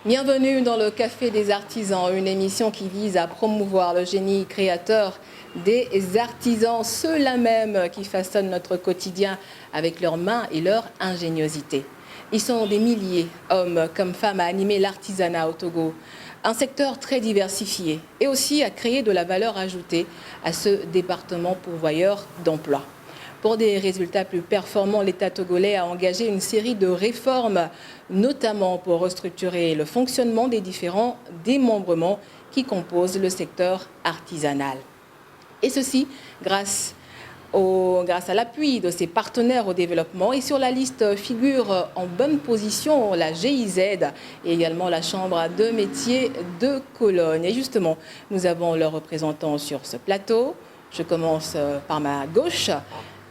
Bienvenue dans le Café des Artisans, une émission qui vise à promouvoir le génie créateur des artisans, ceux-là même qui façonnent notre quotidien avec leurs mains et leur ingéniosité. Ils sont des milliers, hommes comme femmes, à animer l'artisanat au Togo, un secteur très diversifié et aussi à créer de la valeur ajoutée à ce département pourvoyeur d'emplois. Pour des résultats plus performants, l'État togolais a engagé une série de réformes, notamment pour restructurer le fonctionnement des différents démembrements qui composent le secteur artisanal. Et ceci grâce à l'appui de ses partenaires au développement. Et sur la liste figure en bonne position la GIZ et également la Chambre de métiers de Cologne. Et justement, nous avons leurs représentants sur ce plateau. Je commence par ma gauche.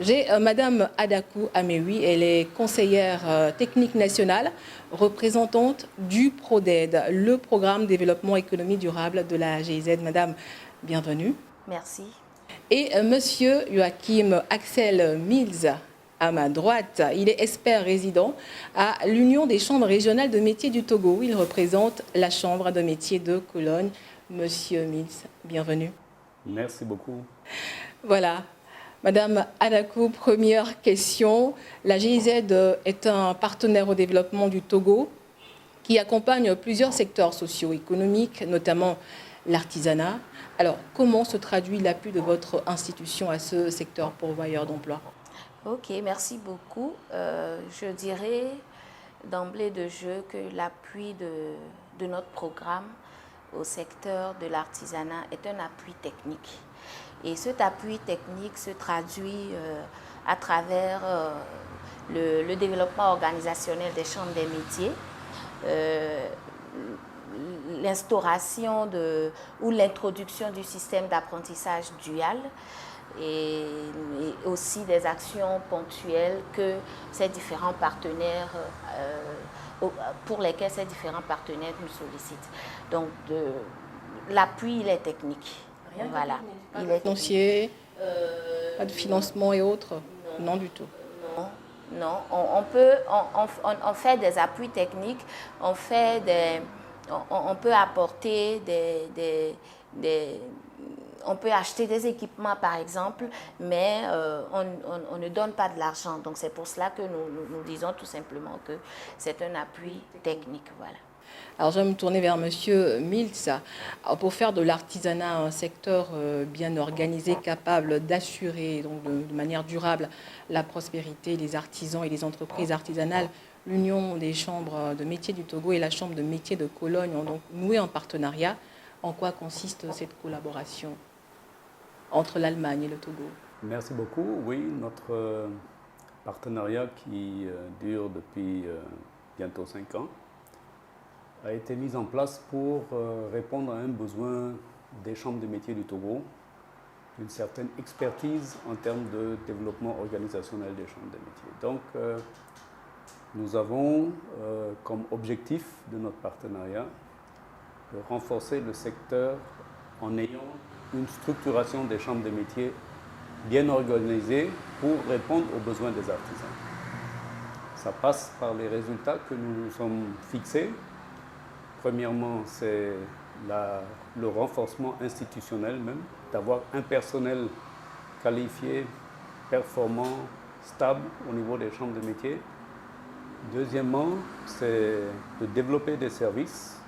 J'ai Madame Adakou Amewi, elle est conseillère technique nationale, représentante du PRODED, le programme développement économie durable de la GIZ. Madame, bienvenue. Merci. Et Monsieur Joachim Axel Mills, à ma droite, il est expert résident à l'Union des chambres régionales de métiers du Togo. Il représente la Chambre de métiers de Cologne. Monsieur Mills, bienvenue. Merci beaucoup. Voilà. Madame Adakou, première question. La GIZ est un partenaire au développement du Togo qui accompagne plusieurs secteurs socio-économiques, notamment l'artisanat. Alors, comment se traduit l'appui de votre institution à ce secteur pourvoyeur d'emploi? Ok, merci beaucoup. Je dirais d'emblée de jeu que l'appui de notre programme au secteur de l'artisanat est un appui technique. Et cet appui technique se traduit à travers le développement organisationnel des chambres des métiers, l'instauration ou l'introduction du système d'apprentissage dual et aussi des actions ponctuelles que ces différents partenaires, pour lesquels ces différents partenaires nous sollicitent. Donc, l'appui, il est technique. Rien voilà. Pas de financier, pas de financement et autres? Non du tout. Non. On fait des appuis techniques, on peut apporter on peut acheter des équipements par exemple, mais on ne donne pas de l'argent. Donc c'est pour cela que nous disons tout simplement que c'est un appui technique. Voilà. Alors, je vais me tourner vers Monsieur Mills. Pour faire de l'artisanat un secteur bien organisé, capable d'assurer donc de manière durable la prospérité des artisans et des entreprises artisanales, l'Union des chambres de métiers du Togo et la Chambre de métiers de Cologne ont donc noué un partenariat. En quoi consiste cette collaboration entre l'Allemagne et le Togo? Merci beaucoup. Oui, notre partenariat qui dure depuis bientôt 5 ans a été mis en place pour répondre à un besoin des chambres de métiers du Togo, d'une certaine expertise en termes de développement organisationnel des chambres de métiers. Donc, nous avons comme objectif de notre partenariat de renforcer le secteur en ayant une structuration des chambres de métiers bien organisée pour répondre aux besoins des artisans. Ça passe par les résultats que nous nous sommes fixés. Premièrement, c'est le renforcement institutionnel même, d'avoir un personnel qualifié, performant, stable au niveau des chambres de métiers. Deuxièmement, c'est de développer des services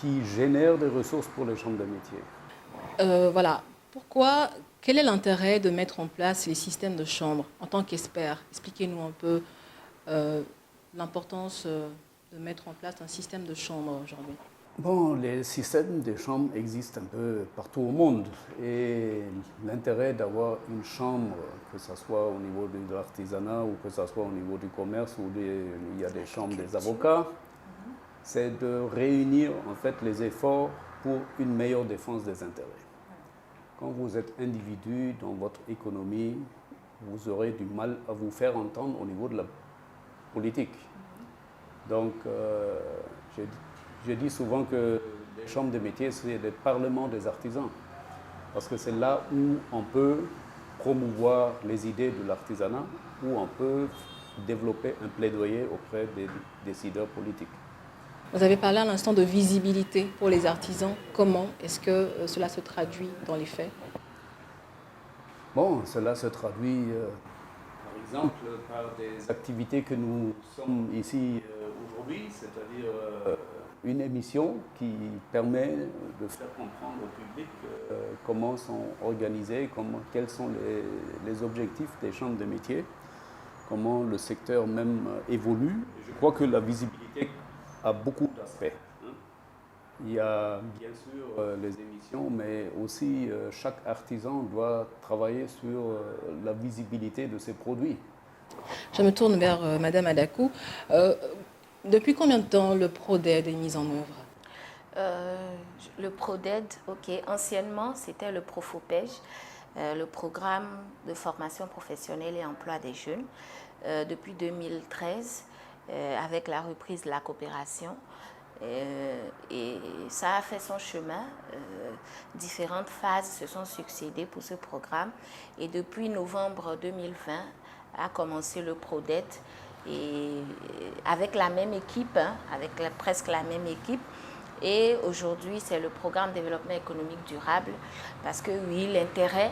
qui génèrent des ressources pour les chambres de métiers. Voilà. Quel est l'intérêt de mettre en place les systèmes de chambres en tant qu'expert? Expliquez-nous un peu l'importance de mettre en place un système de chambre aujourd'hui. Bon, les systèmes de chambres existent un peu partout au monde et l'intérêt d'avoir une chambre, que ce soit au niveau de l'artisanat ou que ce soit au niveau du commerce où il y a des chambres des avocats, c'est de réunir en fait les efforts pour une meilleure défense des intérêts. Quand vous êtes individu dans votre économie, vous aurez du mal à vous faire entendre au niveau de la politique. Donc, je dis souvent que les chambres de métiers, c'est le parlement des artisans. Parce que c'est là où on peut promouvoir les idées de l'artisanat, où on peut développer un plaidoyer auprès des décideurs politiques. Vous avez parlé à l'instant de visibilité pour les artisans. Comment est-ce que cela se traduit dans les faits? Bon, cela se traduit par exemple par des activités que nous sommes ici aujourd'hui, c'est-à-dire une émission qui permet de faire comprendre au public comment sont organisés, quels sont les objectifs des chambres de métiers, comment le secteur même évolue. Je crois que la visibilité a beaucoup d'aspects. Il y a bien sûr les émissions, mais aussi chaque artisan doit travailler sur la visibilité de ses produits. Je me tourne vers Madame Adakou. Depuis combien de temps le PRODED est mis en œuvre? Le PRODED, ok, anciennement c'était le PROFOPEJ, le programme de formation professionnelle et emploi des jeunes, depuis 2013, avec la reprise de la coopération. Et ça a fait son chemin. Différentes phases se sont succédées pour ce programme. Et depuis novembre 2020 a commencé le PRODED. Et avec la même équipe, presque la même équipe. Et aujourd'hui, c'est le programme de développement économique durable. Parce que oui, l'intérêt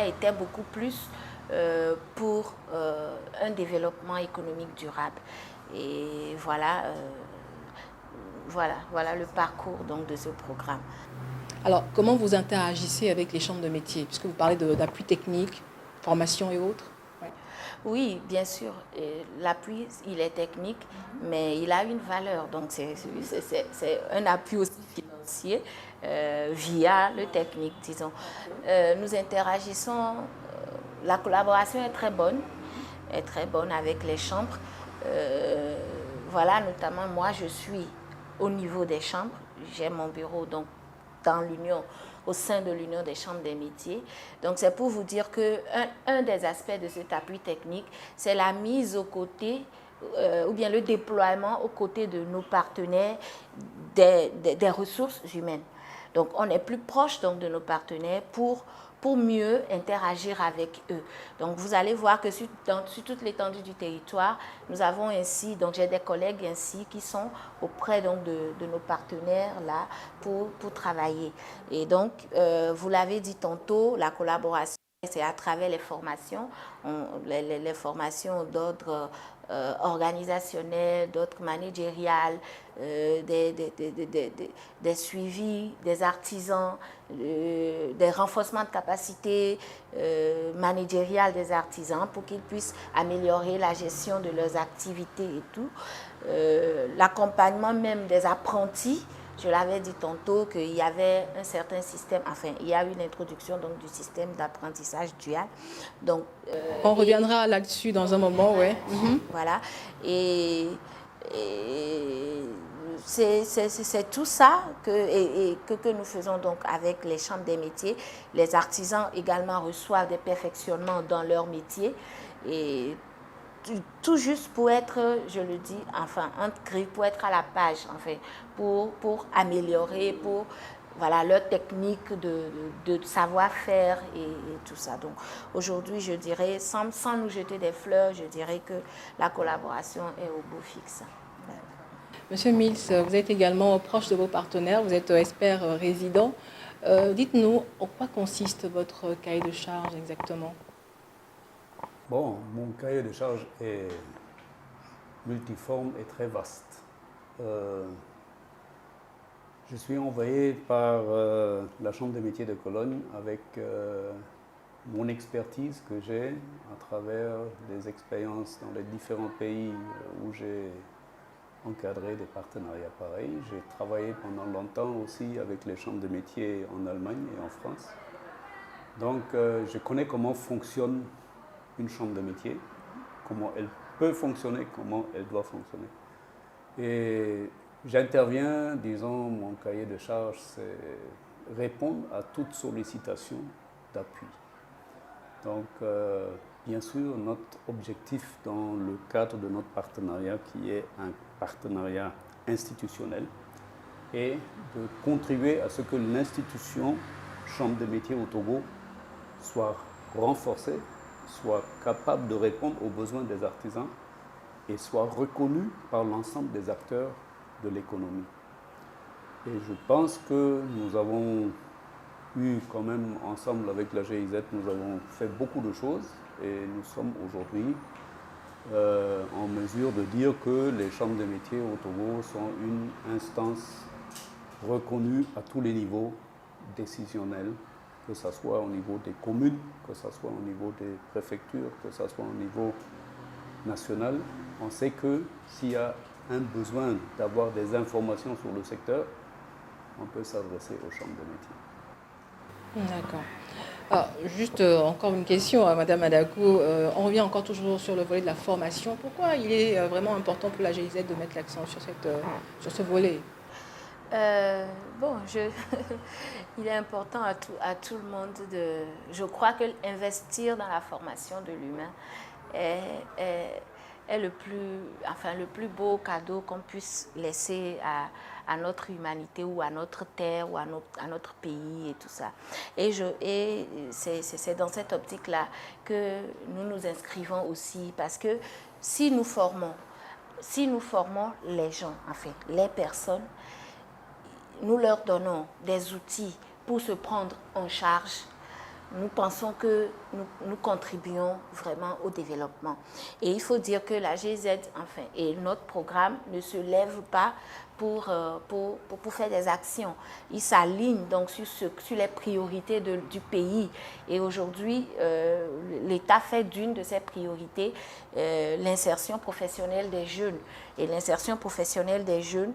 était beaucoup plus pour un développement économique durable. Et voilà. Voilà le parcours donc, de ce programme. Alors, comment vous interagissez avec les chambres de métiers, puisque vous parlez d'appui technique, formation et autres? Ouais. Oui, bien sûr. L'appui, il est technique, mais il a une valeur. Donc, c'est un appui aussi financier via le technique, disons. Nous interagissons, la collaboration est très bonne avec les chambres. Voilà, notamment moi, je suis au niveau des chambres. J'ai mon bureau donc dans l'union, au sein de l'union des chambres des métiers. Donc c'est pour vous dire que un des aspects de cet appui technique, c'est la mise aux côtés ou bien le déploiement aux côtés de nos partenaires des ressources humaines. Donc on est plus proche donc de nos partenaires pour mieux interagir avec eux. Donc vous allez voir que sur toute l'étendue du territoire, nous avons ainsi, donc j'ai des collègues ainsi qui sont auprès donc de nos partenaires là pour travailler. Et donc, vous l'avez dit tantôt, la collaboration, c'est à travers les formations, les formations d'ordre organisationnel, d'autres managériales, des suivis des artisans, des renforcements de capacités managériales des artisans pour qu'ils puissent améliorer la gestion de leurs activités et tout. L'accompagnement même des apprentis. Je l'avais dit tantôt qu'il y avait un certain système, enfin, il y a une introduction donc, du système d'apprentissage dual. Donc, on reviendra là-dessus dans un moment, oui. Voilà. Et c'est tout ça que nous faisons donc avec les chambres des métiers. Les artisans également reçoivent des perfectionnements dans leur métier. Et tout juste pour être, je le dis, enfin, pour être à la page, enfin, pour améliorer, pour voilà, leur technique de savoir-faire et tout ça. Donc aujourd'hui, je dirais, sans nous jeter des fleurs, je dirais que la collaboration est au beau fixe. Monsieur Mills, vous êtes également proche de vos partenaires, vous êtes expert résident. Dites-nous, en quoi consiste votre cahier de charge exactement? Bon, mon cahier de charge est multiforme et très vaste. Je suis envoyé par la Chambre des métiers de Cologne avec mon expertise que j'ai à travers des expériences dans les différents pays où j'ai encadré des partenariats pareils. J'ai travaillé pendant longtemps aussi avec les chambres de métiers en Allemagne et en France. Donc je connais comment fonctionne une chambre de métier, comment elle peut fonctionner, comment elle doit fonctionner. Et j'interviens, disons, mon cahier de charge, c'est répondre à toute sollicitation d'appui. Donc, bien sûr, notre objectif dans le cadre de notre partenariat, qui est un partenariat institutionnel, est de contribuer à ce que l'institution Chambre des métiers au Togo soit renforcée, soit capable de répondre aux besoins des artisans et soit reconnue par l'ensemble des acteurs de l'économie. Et je pense que nous avons eu quand même ensemble avec la GIZ, nous avons fait beaucoup de choses et nous sommes aujourd'hui en mesure de dire que les chambres des métiers au Togo sont une instance reconnue à tous les niveaux décisionnels, que ce soit au niveau des communes, que ce soit au niveau des préfectures, que ce soit au niveau national. On sait que s'il y a un besoin d'avoir des informations sur le secteur, on peut s'adresser aux chambres de métiers. D'accord. Alors, juste encore une question à Madame Adakou. On revient encore toujours sur le volet de la formation. Pourquoi il est vraiment important pour la GIZ de mettre l'accent sur ce volet? Bon, il est important à tout le monde de... Je crois que investir dans la formation de l'humain est le plus beau cadeau qu'on puisse laisser à notre humanité ou à notre terre ou à notre pays et tout ça. Et c'est dans cette optique-là que nous nous inscrivons aussi, parce que si nous formons les gens, enfin les personnes, nous leur donnons des outils pour se prendre en charge, nous pensons que nous contribuons vraiment au développement. Et il faut dire que la GIZ, enfin, et notre programme ne se lève pas pour faire des actions. Il s'aligne donc sur les priorités du pays. Et aujourd'hui, l'État fait d'une de ses priorités l'insertion professionnelle des jeunes. Et l'insertion professionnelle des jeunes,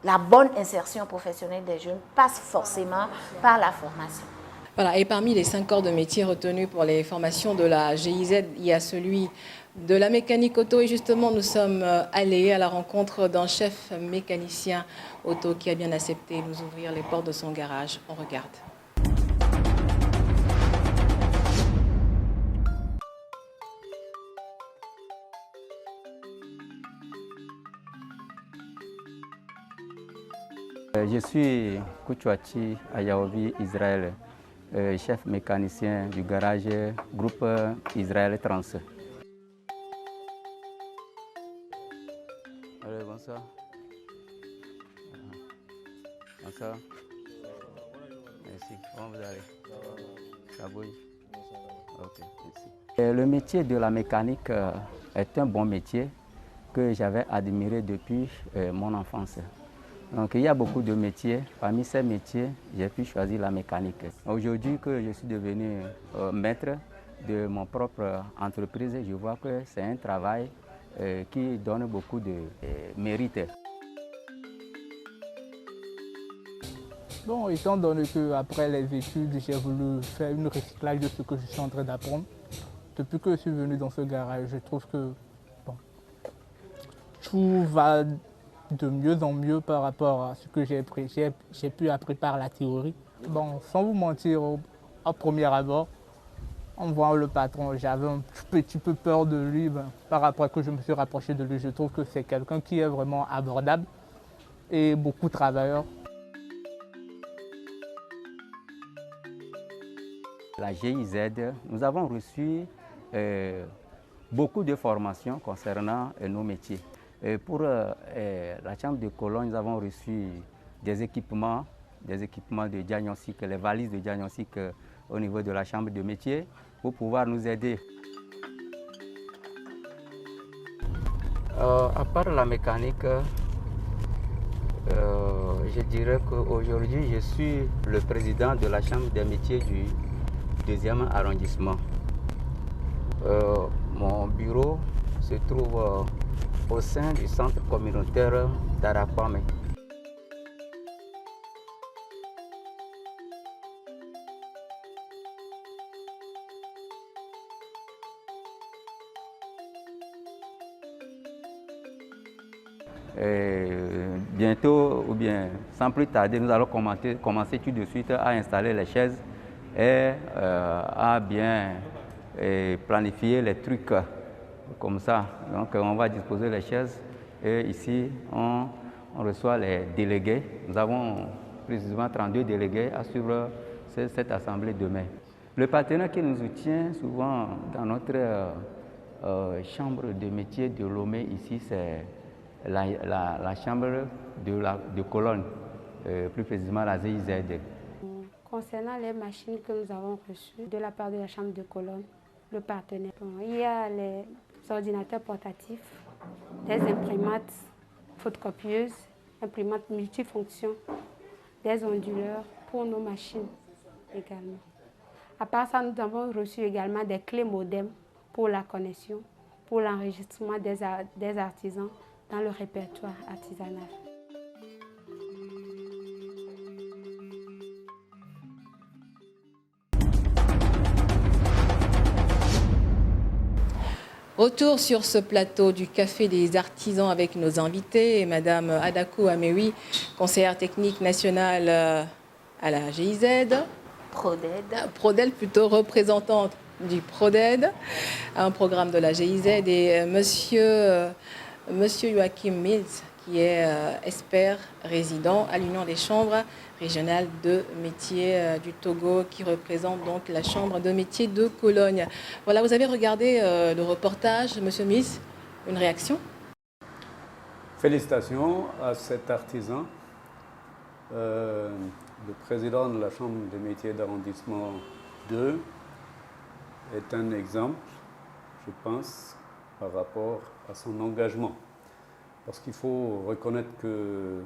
la bonne insertion professionnelle des jeunes passe forcément par la formation. Voilà, et parmi les 5 corps de métier retenus pour les formations de la GIZ, il y a celui de la mécanique auto. Et justement, nous sommes allés à la rencontre d'un chef mécanicien auto qui a bien accepté de nous ouvrir les portes de son garage. On regarde. Je suis Kouchouachi Ayaobi Israël, chef mécanicien du garage groupe Israël Trans. Allez, bonsoir. Bonsoir. Merci. Comment vous allez? Ça bouge? Ok, merci. Le métier de la mécanique est un bon métier que j'avais admiré depuis mon enfance. Donc il y a beaucoup de métiers. Parmi ces métiers, j'ai pu choisir la mécanique. Aujourd'hui que je suis devenu maître de mon propre entreprise, je vois que c'est un travail qui donne beaucoup de mérite. Bon, étant donné qu'après les études, j'ai voulu faire une recyclage de ce que je suis en train d'apprendre, depuis que je suis venu dans ce garage, je trouve que bon, tout va de mieux en mieux par rapport à ce que j'ai pu apprendre par la théorie. Bon, sans vous mentir, au premier abord, en voyant le patron, j'avais un petit peu peur de lui. Par rapport à que je me suis rapproché de lui, je trouve que c'est quelqu'un qui est vraiment abordable et beaucoup travailleur. La GIZ, nous avons reçu beaucoup de formations concernant nos métiers. Pour la chambre de colonne, nous avons reçu des équipements de diagnostic, les valises de diagnostic au niveau de la chambre de métier pour pouvoir nous aider. À part la mécanique, je dirais qu'aujourd'hui, je suis le président de la chambre des métiers du 2e arrondissement. Mon bureau se trouve au sein du centre communautaire d'Arakwame. Bientôt, ou bien sans plus tarder, nous allons commencer tout de suite à installer les chaises et à bien planifier les trucs comme ça. Donc on va disposer les chaises et ici on reçoit les délégués. Nous avons précisément 32 délégués à suivre cette assemblée demain. Le partenaire qui nous soutient souvent dans notre chambre de métier de Lomé ici, c'est la chambre de Cologne, plus précisément la GIZ. Concernant les machines que nous avons reçues de la part de la chambre de Cologne, le partenaire, il y a les ordinateurs portatifs, des imprimantes photocopieuses, imprimantes multifonctions, des onduleurs pour nos machines également. À part ça, nous avons reçu également des clés modem pour la connexion, pour l'enregistrement des artisans dans le répertoire artisanal. Retour sur ce plateau du Café des artisans avec nos invités, Madame Adakou Amewi, conseillère technique nationale à la GIZ. Proded plutôt, représentante du Proded, un programme de la GIZ, et Monsieur Joachim Mills, qui est expert résident à l'Union des chambres régionales de métiers du Togo, qui représente donc la chambre de métiers de Cologne. Voilà, vous avez regardé le reportage, Monsieur Mills, une réaction? Félicitations à cet artisan. Le président de la chambre des métiers d'arrondissement 2 est un exemple, je pense, par rapport à son engagement. Parce qu'il faut reconnaître que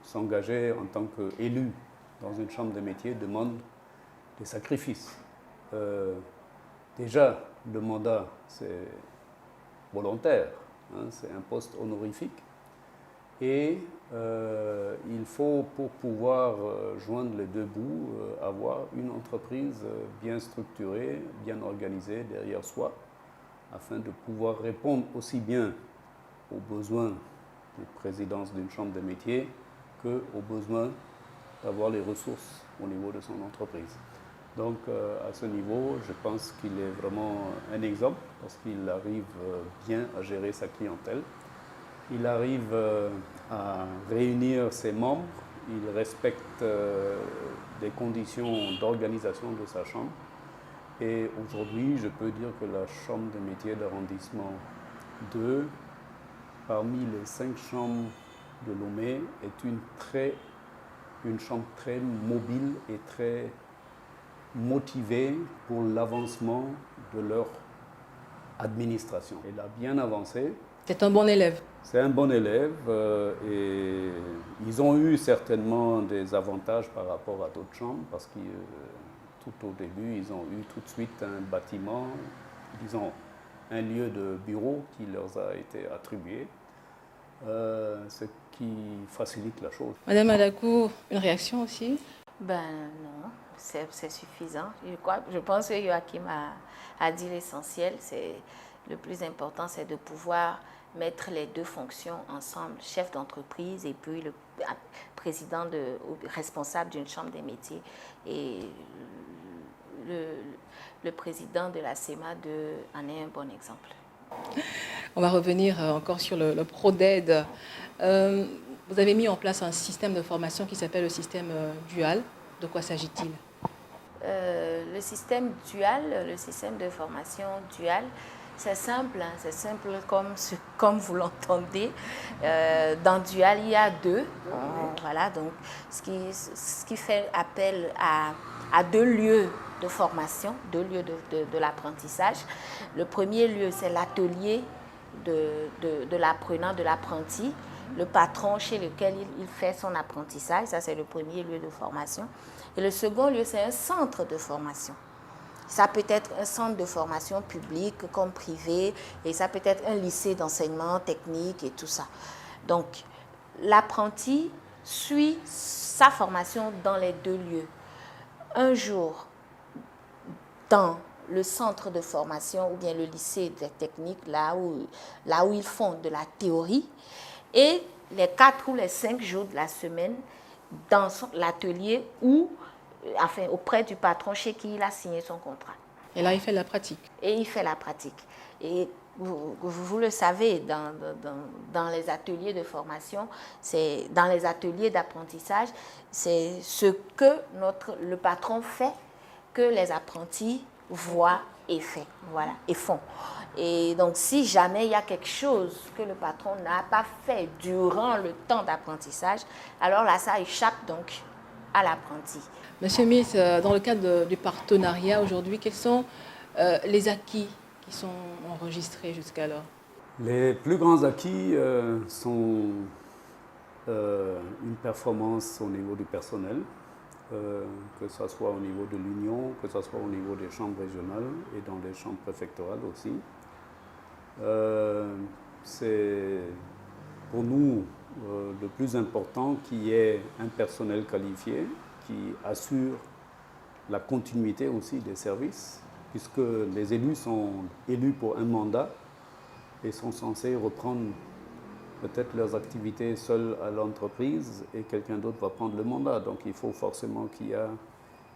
s'engager en tant qu'élu dans une chambre de métiers demande des sacrifices. Déjà, le mandat, c'est volontaire, hein, c'est un poste honorifique. Et il faut, pour pouvoir joindre les deux bouts, avoir une entreprise bien structurée, bien organisée derrière soi, afin de pouvoir répondre aussi bien aux besoins de présidence d'une chambre de métier qu'aux besoins d'avoir les ressources au niveau de son entreprise. Donc à ce niveau, je pense qu'il est vraiment un exemple parce qu'il arrive bien à gérer sa clientèle. Il arrive à réunir ses membres, il respecte des conditions d'organisation de sa chambre. Et aujourd'hui, je peux dire que la chambre de métiers d'arrondissement 2, parmi les 5 chambres de Lomé, est une chambre très mobile et très motivée pour l'avancement de leur administration. Elle a bien avancé. C'est un bon élève. C'est un bon élève et ils ont eu certainement des avantages par rapport à d'autres chambres parce que tout au début, ils ont eu tout de suite un bâtiment, disons un lieu de bureau qui leur a été attribué, ce qui facilite la chose. Madame Adakou, une réaction aussi? Ben non, c'est suffisant. Je pense que Joachim a dit l'essentiel. Le plus important, c'est de pouvoir mettre les deux fonctions ensemble, chef d'entreprise et puis le président ou responsable d'une chambre des métiers et le président de la CEMA en est un bon exemple. On va revenir encore sur le Proded. Vous avez mis en place un système de formation qui s'appelle le système dual. De quoi s'agit-il? Le système dual, le système de formation dual, c'est simple, hein, c'est simple comme vous l'entendez. Dans dual, il y a deux. Voilà, donc ce qui fait appel à deux lieux de formation, deux lieux de l'apprentissage. Le premier lieu, c'est l'atelier de l'apprenant, de l'apprenti, le patron chez lequel il fait son apprentissage. Ça, c'est le premier lieu de formation. Et le second lieu, c'est un centre de formation. Ça peut être un centre de formation public comme privé, et ça peut être un lycée d'enseignement technique et tout ça. Donc, l'apprenti suit sa formation dans les deux lieux. Un jour, dans le centre de formation ou bien le lycée technique, là où ils font de la théorie, et les 4 ou les 5 jours de la semaine dans l'atelier ou auprès du patron chez qui il a signé son contrat. Et là, il fait la pratique. Et il fait la pratique. Et vous le savez, dans les ateliers de formation, dans les ateliers d'apprentissage, c'est ce que le patron fait que les apprentis voient et fait, voilà, et font. Et donc, si jamais il y a quelque chose que le patron n'a pas fait durant le temps d'apprentissage, alors là, ça échappe donc à l'apprenti. Monsieur Miss, dans le cadre du partenariat aujourd'hui, quels sont les acquis qui sont enregistrés jusqu'alors? Les plus grands acquis sont une performance au niveau du personnel, que ce soit au niveau de l'Union, que ce soit au niveau des chambres régionales et dans les chambres préfectorales aussi. C'est pour nous le plus important qu'il y ait un personnel qualifié qui assure la continuité aussi des services, puisque les élus sont élus pour un mandat et sont censés reprendre peut-être leurs activités seuls à l'entreprise et quelqu'un d'autre va prendre le mandat. Donc il faut forcément qu'il y ait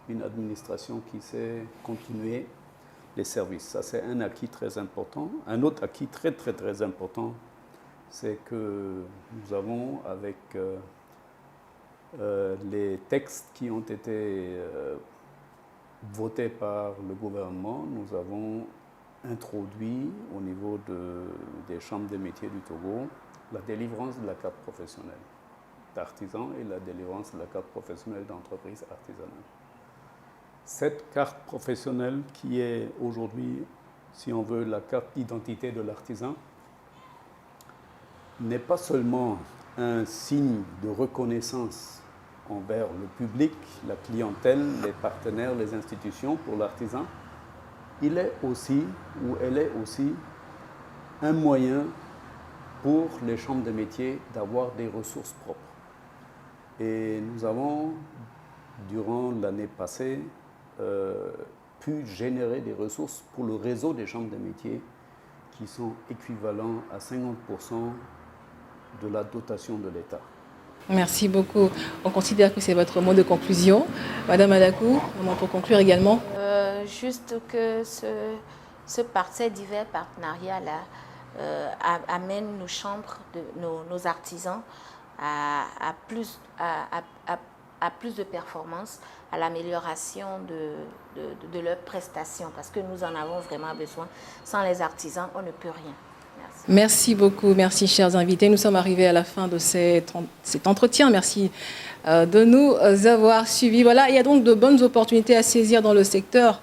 une administration qui sait continuer les services. Ça, c'est un acquis très important. Un autre acquis très, très, très important, c'est que nous avons, avec les textes qui ont été votés par le gouvernement, nous avons introduit au niveau des chambres des métiers du Togo la délivrance de la carte professionnelle d'artisan et la délivrance de la carte professionnelle d'entreprise artisanale. Cette carte professionnelle qui est aujourd'hui, si on veut, la carte d'identité de l'artisan, n'est pas seulement un signe de reconnaissance envers le public, la clientèle, les partenaires, les institutions pour l'artisan, il est aussi, ou elle est aussi, un moyen pour les chambres de métiers d'avoir des ressources propres. Et nous avons, durant l'année passée, pu générer des ressources pour le réseau des chambres de métiers qui sont équivalents à 50% de la dotation de l'État. Merci beaucoup. On considère que c'est votre mot de conclusion. Madame Adakou, un mot pour conclure également. Juste que ces divers partenariats-là amènent nos chambres, nos artisans à plus de performance, à l'amélioration de leurs prestations, parce que nous en avons vraiment besoin. Sans les artisans, on ne peut rien. Merci. Merci beaucoup, merci chers invités. Nous sommes arrivés à la fin de cet entretien. Merci de nous avoir suivis. Voilà, il y a donc de bonnes opportunités à saisir dans le secteur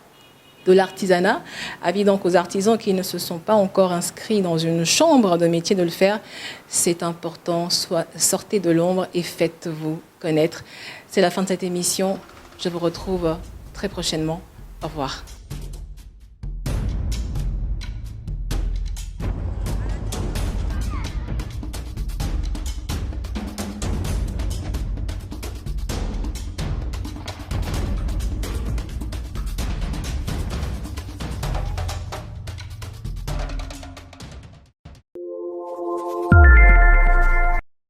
de l'artisanat. Avis donc aux artisans qui ne se sont pas encore inscrits dans une chambre de métier de le faire. C'est important, sortez de l'ombre et faites-vous connaître. C'est la fin de cette émission. Je vous retrouve très prochainement. Au revoir.